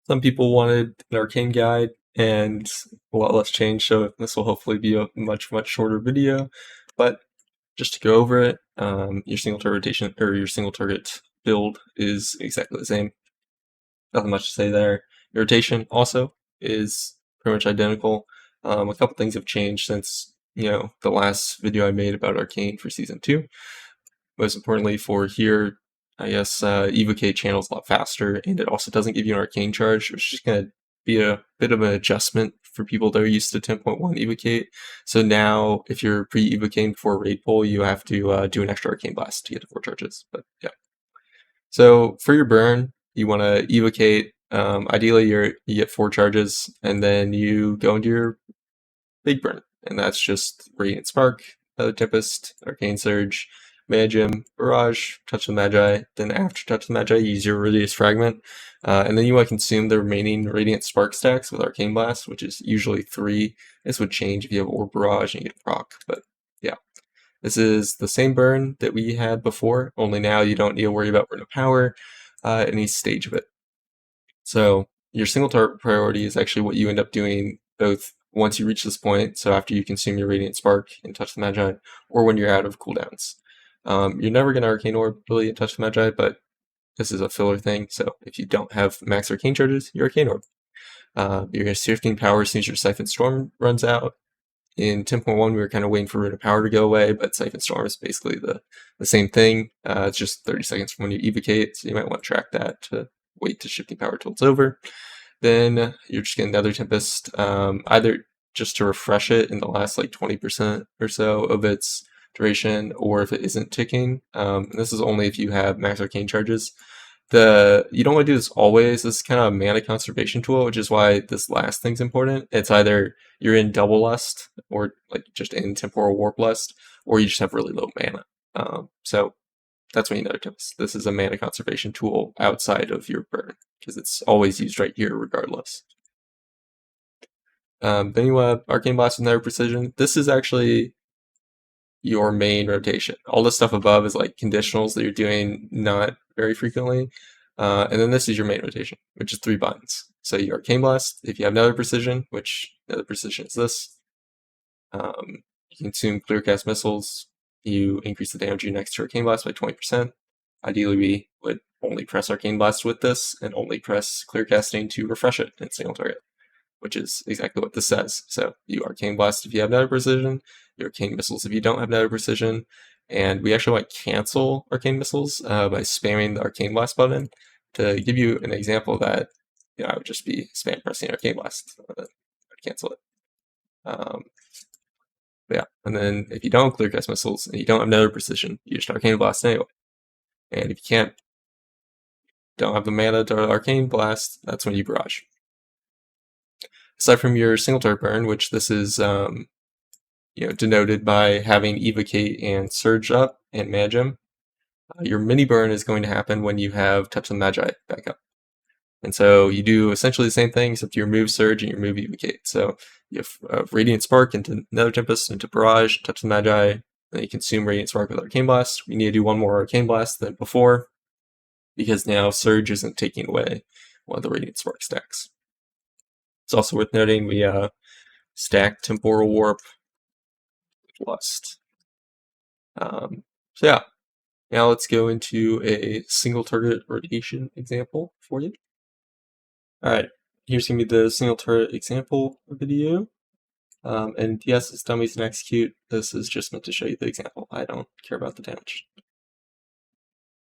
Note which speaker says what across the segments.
Speaker 1: Some people wanted an Arcane guide and a lot less change, so this will hopefully be a much shorter video. But just to go over it, your single target rotation or your single target build is exactly the same. Nothing much to say there. Your rotation also is pretty much identical. A couple things have changed since the last video I made about Arcane for season 2. Most importantly, for here, I guess Evocate channels a lot faster, and it also doesn't give you an Arcane charge, which is going to be a bit of an adjustment for people that are used to 10.1 Evocate. So now, if you're pre-Evocating before Raid Pull, you have to do an extra Arcane Blast to get to 4 charges. But yeah. So for your burn, you want to Evocate. Ideally, you get 4 charges, and then you go into your big burn, and that's just Radiant Spark, Tempest, Arcane Surge, Magic, Barrage, Touch the Magi. Then after Touch the Magi, you use your Radius Fragment, and then you want to consume the remaining Radiant Spark stacks with Arcane Blast, which is usually 3. This would change if you have Orb Barrage and you get a proc, but yeah. This is the same burn that we had before, only now you don't need to worry about burn of power any stage of it. So your single target priority is actually what you end up doing both once you reach this point, so after you consume your Radiant Spark and Touch the Magi, or when you're out of cooldowns. You're never going to Arcane Orb really and Touch the Magi, but this is a filler thing, so if you don't have max Arcane charges, you're Arcane Orb. You're going to Shifting Power as soon as your Siphon Storm runs out. In 10.1, we were kind of waiting for Rune of Power to go away, but Siphon Storm is basically the same thing. It's just 30 seconds from when you Evocate, so you might want to track that to wait to Shifting Power till it's over. Then you're just getting Nether Tempest, either just to refresh it in the last like 20% or so of its duration, or if it isn't ticking. This is only if you have max Arcane charges. You don't want to do this always. This is kind of a mana conservation tool, which is why this last thing's important. It's either you're in Double Lust, or like just in Temporal Warp Lust, or you just have really low mana. So that's when you Nether Tempest. This is a mana conservation tool outside of your burn, because it's always used right here regardless. Then you have Arcane Blast with Nether Precision. This is actually your main rotation. All the stuff above is like conditionals that you're doing not very frequently. And then this is your main rotation, which is 3 buttons. So you Arcane Blast, if you have Nether Precision, which Nether Precision is this. You consume Clearcast Missiles, you increase the damage next to Arcane Blast by 20%. Ideally, we would only press Arcane Blast with this, and only press Clearcasting to refresh it in single target, which is exactly what this says. So you Arcane Blast if you have Nether Precision, you Arcane Missiles if you don't have Nether Precision, and we actually want to cancel Arcane Missiles by spamming the Arcane Blast button. To give you an example of that, I would just be spam pressing Arcane Blast to cancel it. Yeah, and then if you don't Clearcast Missiles and you don't have Nether Precision, you just Arcane Blast anyway. And if you don't have the mana to Arcane Blast, that's when you Barrage. Aside from your single target burn, which this is denoted by having Evocate and Surge up and Magic, your mini burn is going to happen when you have Touch the Magi back up. And so you do essentially the same thing, except you remove Surge and you remove Evocate. So you have Radiant Spark into Nether Tempest, into Barrage, Touch the Magi, then you consume Radiant Spark with Arcane Blast. We need to do one more Arcane Blast than before, because now Surge isn't taking away one of the Radiant Spark stacks. It's also worth noting we stack Temporal Warp with Lust. So yeah, now let's go into a single target rotation example for you. Alright, here's going to be the single turret example video. And yes, it's dummies and execute. This is just meant to show you the example. I don't care about the damage.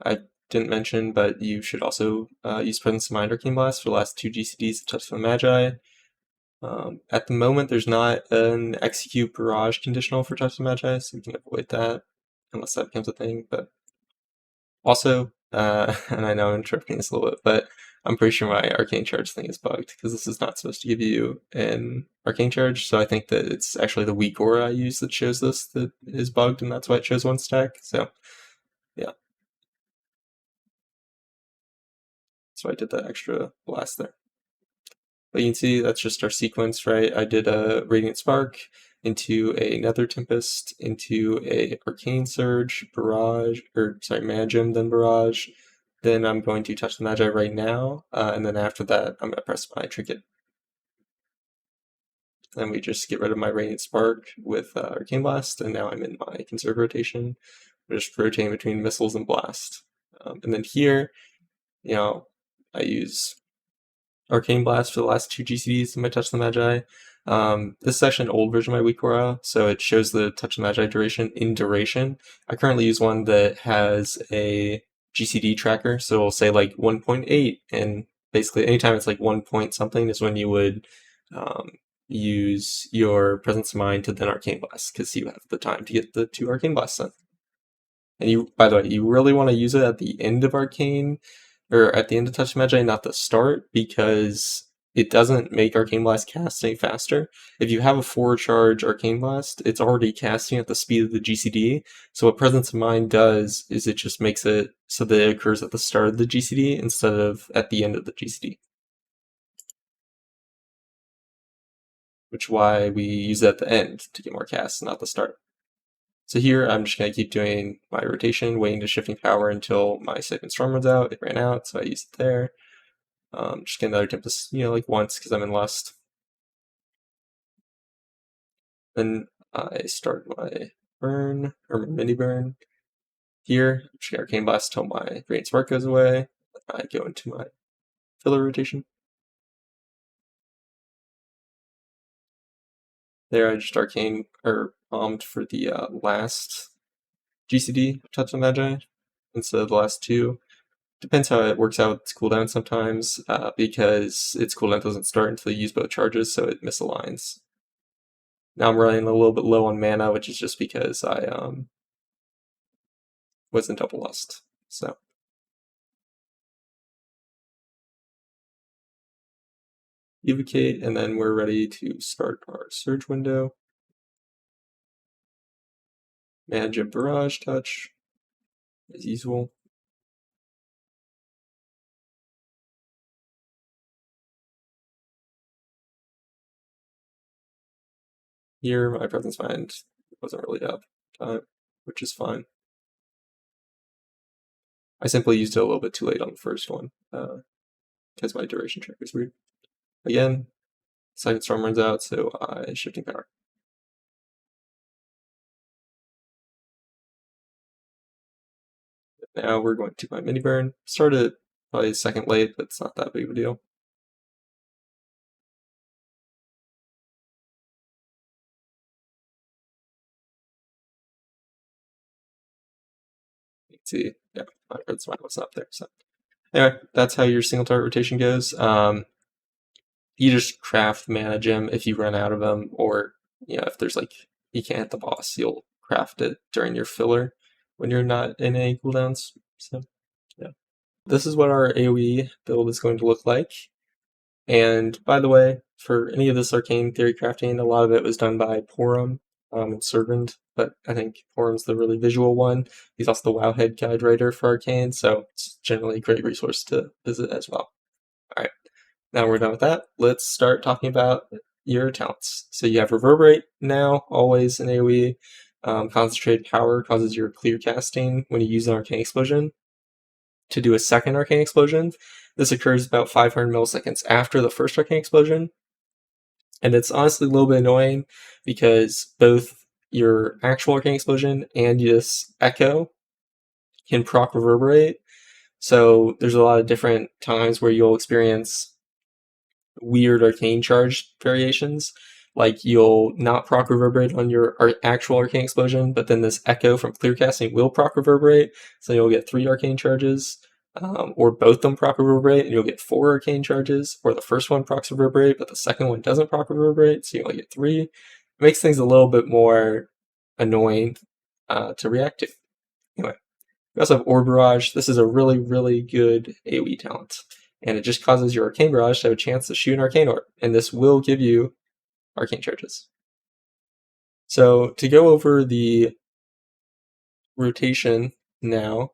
Speaker 1: I didn't mention, but you should also use Presence of Mind Arcane Blast for the last 2 GCDs to Touch the Magi. At the moment, there's not an execute barrage conditional for Touch the Magi, so we can avoid that unless that becomes a thing. But also, and I know I'm interrupting this a little bit, but I'm pretty sure my Arcane Charge thing is bugged, because this is not supposed to give you an Arcane Charge, so I think that it's actually the weak aura I use that shows this that is bugged, and that's why it shows 1 stack, so yeah. So I did that extra blast there. But you can see that's just our sequence, right? I did a Radiant Spark into a Nether Tempest, into a Arcane Surge, Barrage, Magic, then Barrage, Then I'm going to touch the Magi right now, and then after that, I'm going to press my Trinket. Then we just get rid of my Radiant Spark with Arcane Blast, and now I'm in my Conserve rotation. I'm just rotating between Missiles and Blast. And then here, I use Arcane Blast for the last 2 GCDs in my Touch the Magi. This is actually an old version of my weak aura, so it shows the Touch the Magi duration in duration. I currently use one that has a GCD tracker, so it'll say like 1.8, and basically anytime it's like 1 point something is when you would use your Presence of Mind to then Arcane Blast, because you have the time to get the 2 Arcane Blasts done. And you, by the way, you really want to use it at the end of Arcane, or at the end of Touch the Magi, not the start, because it doesn't make Arcane Blast cast any faster. If you have a 4-charge Arcane Blast, it's already casting at the speed of the GCD, so what Presence of Mind does is it just makes it so that it occurs at the start of the GCD instead of at the end of the GCD. Which is why we use it at the end to get more casts, not the start. So here I'm just going to keep doing my rotation, waiting to Shifting Power until my Second Storm runs out. It ran out, so I used it there. Just get another Tempest, like once because I'm in Lust. Then I start my burn, or my mini burn. Here, I'm just going to Arcane Blast until my Radiant Spark goes away. I go into my filler rotation. There I just Arcane, or bombed for the last GCD, Touch the Magi, instead of the last 2. Depends how it works out with its cooldown sometimes, because its cooldown doesn't start until you use both charges, so it misaligns. Now I'm running a little bit low on mana, which is just because I was in double Lust. So Evocate, and then we're ready to start our Surge window. Manage a Barrage Touch, as usual. Here, my Presence Mind wasn't really up time, which is fine. I simply used it a little bit too late on the first one, because my duration check was weird. Again, Second Storm runs out, so I Shifting Power. Now we're going to my mini burn. Started probably a second late, but it's not that big of a deal. You can see, yeah, my Presence Mind wasn't up there. So anyway, that's how your single target rotation goes. You just craft mana gem if you run out of them, or if there's like you can't hit the boss, you'll craft it during your filler when you're not in any cooldowns. So yeah, this is what our AOE build is going to look like. And by the way, for any of this Arcane Theory crafting, a lot of it was done by Porum and Servant, but I think Porum's the really visual one. He's also the Wowhead guide writer for Arcane, so it's generally a great resource to visit as well. Alright, now we're done with that. Let's start talking about your talents. So you have Reverberate now, always in AoE. Concentrated Power causes your clear casting when you use an Arcane Explosion to do a second Arcane Explosion. This occurs about 500 milliseconds after the first Arcane Explosion. And it's honestly a little bit annoying because both your actual Arcane Explosion and this Echo can proc Reverberate. So there's a lot of different times where you'll experience weird Arcane Charge variations. Like you'll not proc Reverberate on your actual Arcane Explosion, but then this Echo from Clear Casting will proc Reverberate, so you'll get 3 Arcane Charges. Or both of them proc Reverberate, and you'll get 4 Arcane Charges, or the first one procs Reverberate, but the second one doesn't proc Reverberate, so you only get 3. It makes things a little bit more annoying to react to. Anyway, we also have Orb Barrage. This is a really, really good AoE talent, and it just causes your Arcane Barrage to have a chance to shoot an Arcane Orb, and this will give you Arcane Charges. So to go over the rotation now,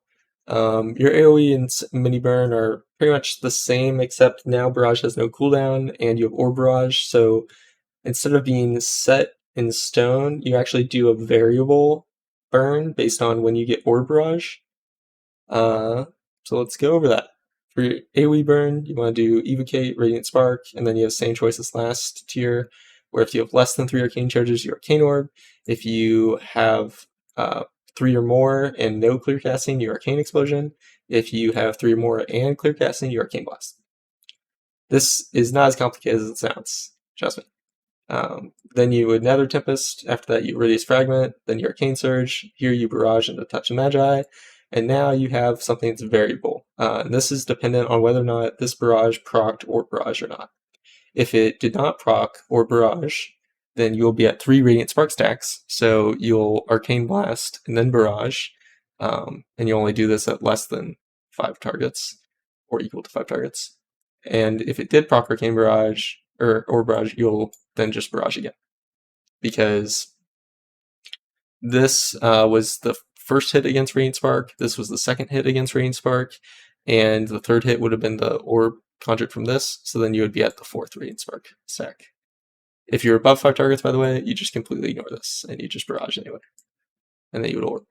Speaker 1: your AoE and Miniburn are pretty much the same, except now Barrage has no cooldown and you have Orb Barrage, so instead of being set in stone, you actually do a variable burn based on when you get Orb Barrage. So let's go over that. For your AOE burn, you want to do Evocate, Radiant Spark, and then you have the same choice as last tier, where if you have less than 3 arcane charges, you Arcane Orb. If you have 3 or more and no clear casting, you Arcane Explosion. If you have 3 or more and clear casting, you Arcane Blast. This is not as complicated as it sounds, trust me. Then you would Nether Tempest, after that you Radius Fragment, then you Arcane Surge, here you Barrage into Touch of Magi, and now you have something that's variable. And this is dependent on whether or not this Barrage procced or Barrage or not. If it did not proc or Barrage, then you'll be at 3 Radiant Spark stacks, so you'll Arcane Blast and then Barrage, and you only do this at less than 5 targets, or equal to 5 targets. And if it did proc Arcane Barrage, or Barrage, you'll then just Barrage again. Because this was the first hit against Radiant Spark, this was the second hit against Radiant Spark, and the third hit would have been the Orb conjured from this, so then you would be at the 4th Radiant Spark stack. If you're above 5 targets, by the way, you just completely ignore this, and you just Barrage anyway. And then you would Orb.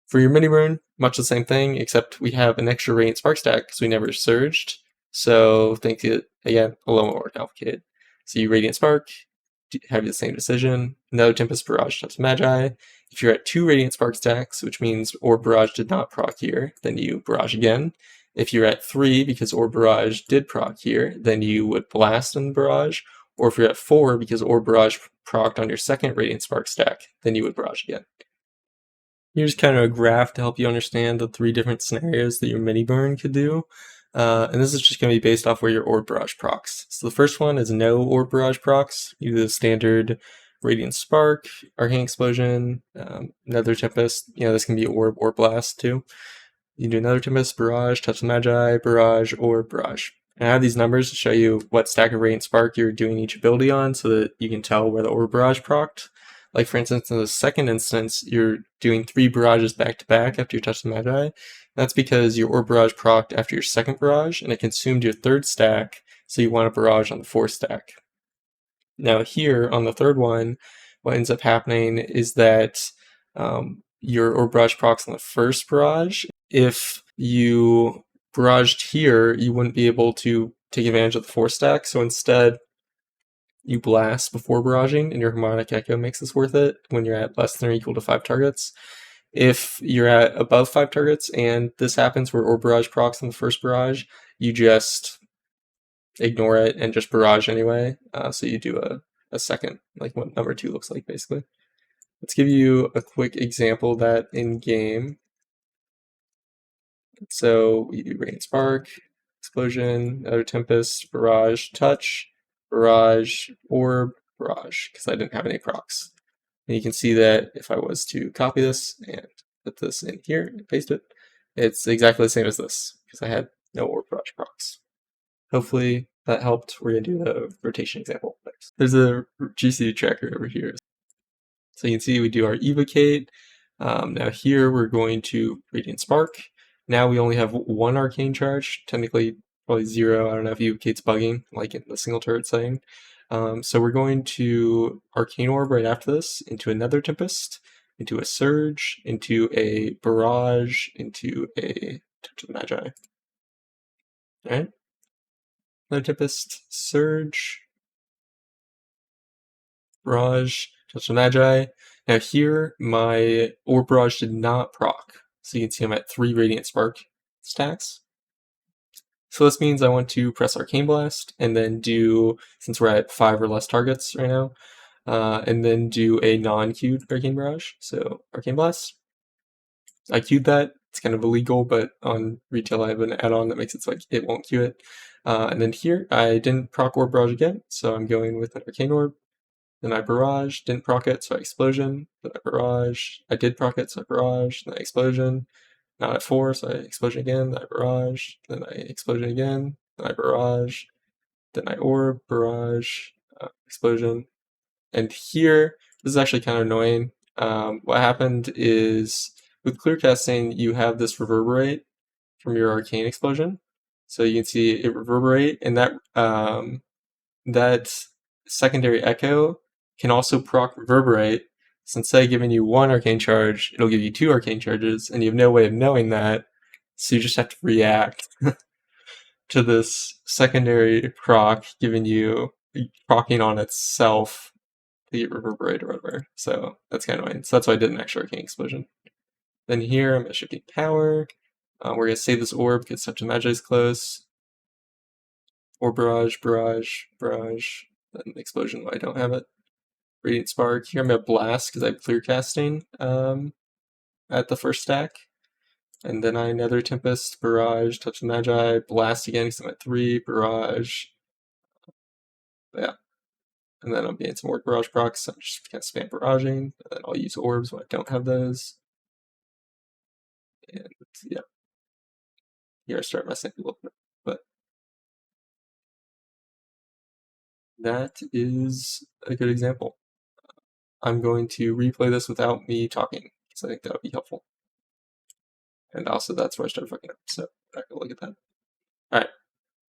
Speaker 1: For your Miniburn, much the same thing, except we have an extra Radiant Spark stack because we never surged, so think it, again, a little more complicated. So you Radiant Spark, have the same decision, no Tempest, Barrage, Touch of Magi. If you're at 2 Radiant Spark stacks, which means Orb Barrage did not proc here, then you Barrage again. If you're at 3 because Orb Barrage did proc here, then you would Blast and Barrage. Or if you're at 4 because Orb Barrage procced on your second Radiant Spark stack, then you would Barrage again. Here's kind of a graph to help you understand the 3 different scenarios that your Miniburn could do. And this is just going to be based off where your Orb Barrage procs. So the first one is no Orb Barrage procs. You do the standard Radiant Spark, Arcane Explosion, Nether Tempest. This can be Orb or Blast too. You do Nether Tempest, Barrage, Touch of Magi, Barrage, or Barrage. And I have these numbers to show you what stack of Radiant Spark you're doing each ability on so that you can tell where the Orb Barrage procced. Like for instance, in the second instance, you're doing 3 barrages back to back after your Touch the Magi. That's because your Orb Barrage procced after your second barrage, and it consumed your 3rd stack, so you want a barrage on the 4th stack. Now here, on the 3rd one, what ends up happening is that your Orb Barrage procs on the 1st barrage. If you barraged here, you wouldn't be able to take advantage of the 4th stack, so instead, you blast before barraging, and your Harmonic Echo makes this worth it when you're at less than or equal to 5 targets. If you're at above 5 targets, and this happens where Orb Barrage procs on the 1st barrage, you just ignore it and just barrage anyway. So you do a second, like what number 2 looks like, basically. Let's give you a quick example of that in game. So you do Radiant Spark, Explosion, Nether Tempest, Barrage, Touch, Barrage, Orb, Barrage, because I didn't have any procs. And you can see that if I was to copy this and put this in here and paste it, it's exactly the same as this, because I had no Orb Barrage procs. Hopefully that helped. We're going to do the rotation example next. There's a GC tracker over here. So you can see we do our Evocate. Now here we're going to Radiant Spark. Now we only have 1 Arcane Charge, technically probably 0. I don't know if Evocate's bugging, like in the single turret setting. So we're going to Arcane Orb right after this, into a Nether Tempest, into a Surge, into a Barrage, into a Touch of the Magi. Alright? Nether Tempest, Surge, Barrage, Touch of the Magi. Now here, my Orb Barrage did not proc. So you can see I'm at 3 Radiant Spark stacks. So this means I want to press Arcane Blast, and then do, since we're at 5 or less targets right now, and then do a non-queued Arcane Barrage. So Arcane Blast. I queued that. It's kind of illegal, but on retail I have an add-on that makes it so like it won't queue it. And then here, I didn't proc Orb Barrage again, so I'm going with an Arcane Orb. Then I Barrage, didn't proc it, so I Explosion. Then I Barrage, I did proc it, so I Barrage. Then I Explosion. Not at 4, so I Explosion again, then I Barrage, then I Explosion again, then I Barrage, then I Orb, Barrage, Explosion. And here, this is actually kind of annoying. What happened is, with clear casting, you have this reverberate from your Arcane Explosion. So you can see it reverberate, and that secondary echo can also proc reverberate. So instead of giving you 1 Arcane Charge, it'll give you 2 Arcane Charges, and you have no way of knowing that So you just have to react to this secondary proc giving you procking on itself to get reverberate or whatever. So that's kind of annoying. So that's why I did an extra Arcane Explosion. Then here I'm shifting power. We're gonna save this orb because Touch of Magi is close. Or barrage, barrage, barrage. Then explosion. I don't have it. Radiant Spark. Here I'm gonna blast because I have clear casting at the first stack. And then I Nether Tempest, Barrage, Touch the Magi, Blast again because I'm at 3, Barrage. Yeah. And then I'm getting some more Barrage procs, so I'm just kind of spam barraging. And then I'll use orbs when I don't have those. And yeah. Here I start messing up a little bit. But that is a good example. I'm going to replay this without me talking, because I think that would be helpful. And also that's where I started fucking up, so we're not gonna look at that. Alright.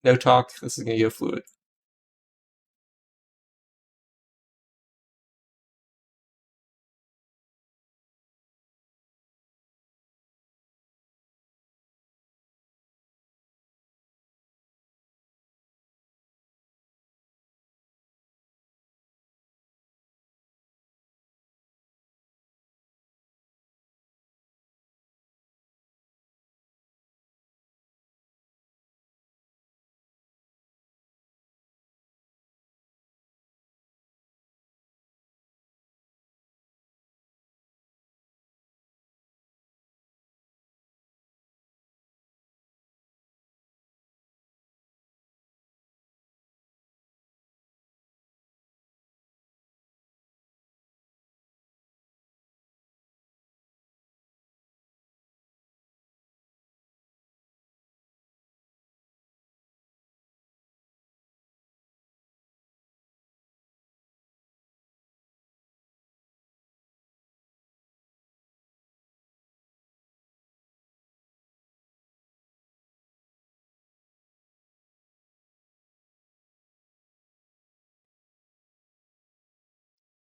Speaker 1: No talk, this is gonna go fluid.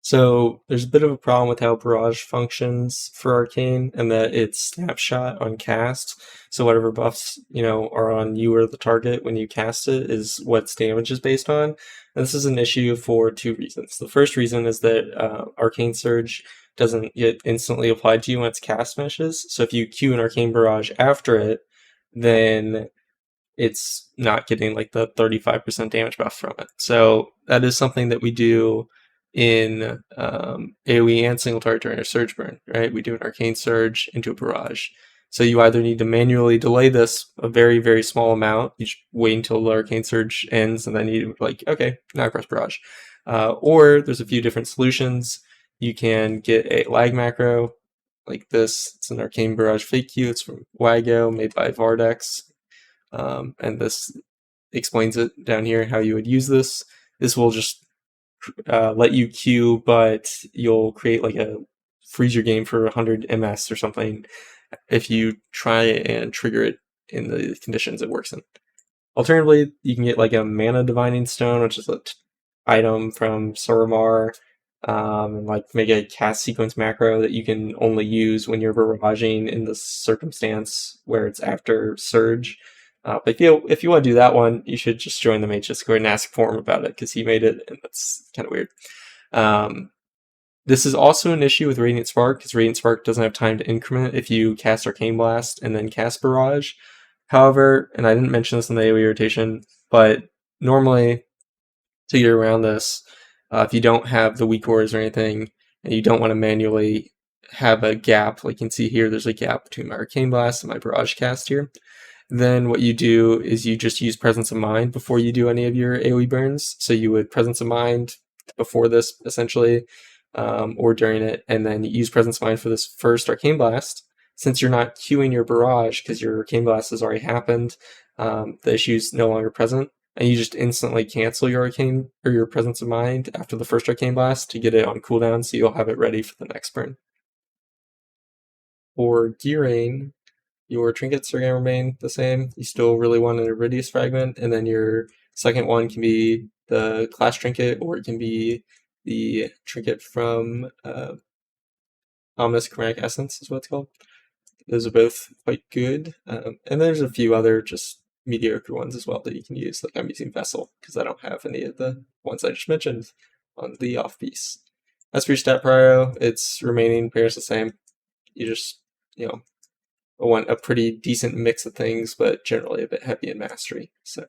Speaker 1: So there's a bit of a problem with how Barrage functions for Arcane, and that it's snapshot on cast. So whatever buffs, are on you or the target when you cast it is what its damage is based on. And this is an issue for two reasons. The first reason is that Arcane Surge doesn't get instantly applied to you when its cast meshes. So if you Q an Arcane Barrage after it, then it's not getting like the 35% damage buff from it. So that is something that we do in AOE and single target during a surge burn, right? We do an arcane surge into a barrage. So you either need to manually delay this a very, very small amount. You should wait until the arcane surge ends, and then you okay, now I press barrage. Or there's a few different solutions. You can get a lag macro like this. It's an arcane barrage fake Q. It's from Wago, made by Vardex. And this explains it down here how you would use this. This will just let you queue, but you'll create like a freeze your game for 100 MS or something if you try and trigger it in the conditions it works in. Alternatively, you can get like a Mana Divining Stone, which is an item from Suramar, and like make a cast sequence macro that you can only use when you're barraging in the circumstance where it's after Surge. But if you want to do that one, you should just join the Mage Discord and ask for him about it, because he made it, and that's kind of weird. This is also an issue with Radiant Spark, because Radiant Spark doesn't have time to increment if you cast Arcane Blast and then cast Barrage. However, and I didn't mention this in the AOE rotation, but normally to get around this, if you don't have the weak auras or anything, and you don't want to manually have a gap, like you can see here, there's a gap between my Arcane Blast and my Barrage cast here, then what you do is you just use Presence of Mind before you do any of your AoE burns. So you would Presence of Mind before this, essentially, or during it, and then you use Presence of Mind for this first Arcane Blast. Since you're not queuing your Barrage because your Arcane Blast has already happened, the issue's no longer present, and you just instantly cancel your Arcane or your Presence of Mind after the first Arcane Blast to get it on cooldown, so you'll have it ready for the next burn. For gearing, your trinkets are going to remain the same. You still really want an Iridius fragment, and then your second one can be the class trinket, or it can be the trinket from Ominous Chromatic Essence, is what it's called. Those are both quite good. And there's a few other just mediocre ones as well that you can use. Like I'm using Vessel because I don't have any of the ones I just mentioned on the off-piece. As for your stat prio, its remaining pairs the same. You just, want a pretty decent mix of things, but generally a bit heavy in mastery. So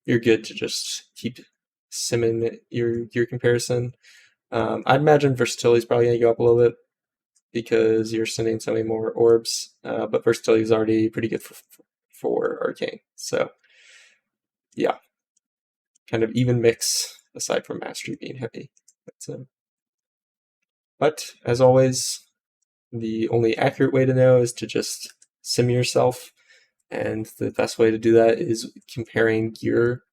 Speaker 1: you're good to just keep simming your comparison. I'd imagine versatility is probably going to go up a little bit because you're sending so many more orbs, but versatility is already pretty good for Arcane. So yeah, kind of even mix aside from mastery being heavy. But as always, the only accurate way to know is to just sim yourself, and the best way to do that is comparing gear.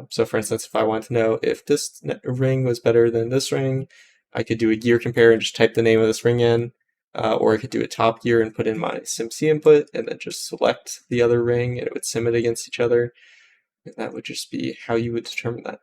Speaker 1: So for instance, if I want to know if this ring was better than this ring, I could do a gear compare and just type the name of this ring in, or I could do a top gear and put in my SimC input and then just select the other ring and it would sim it against each other. And that would just be how you would determine that.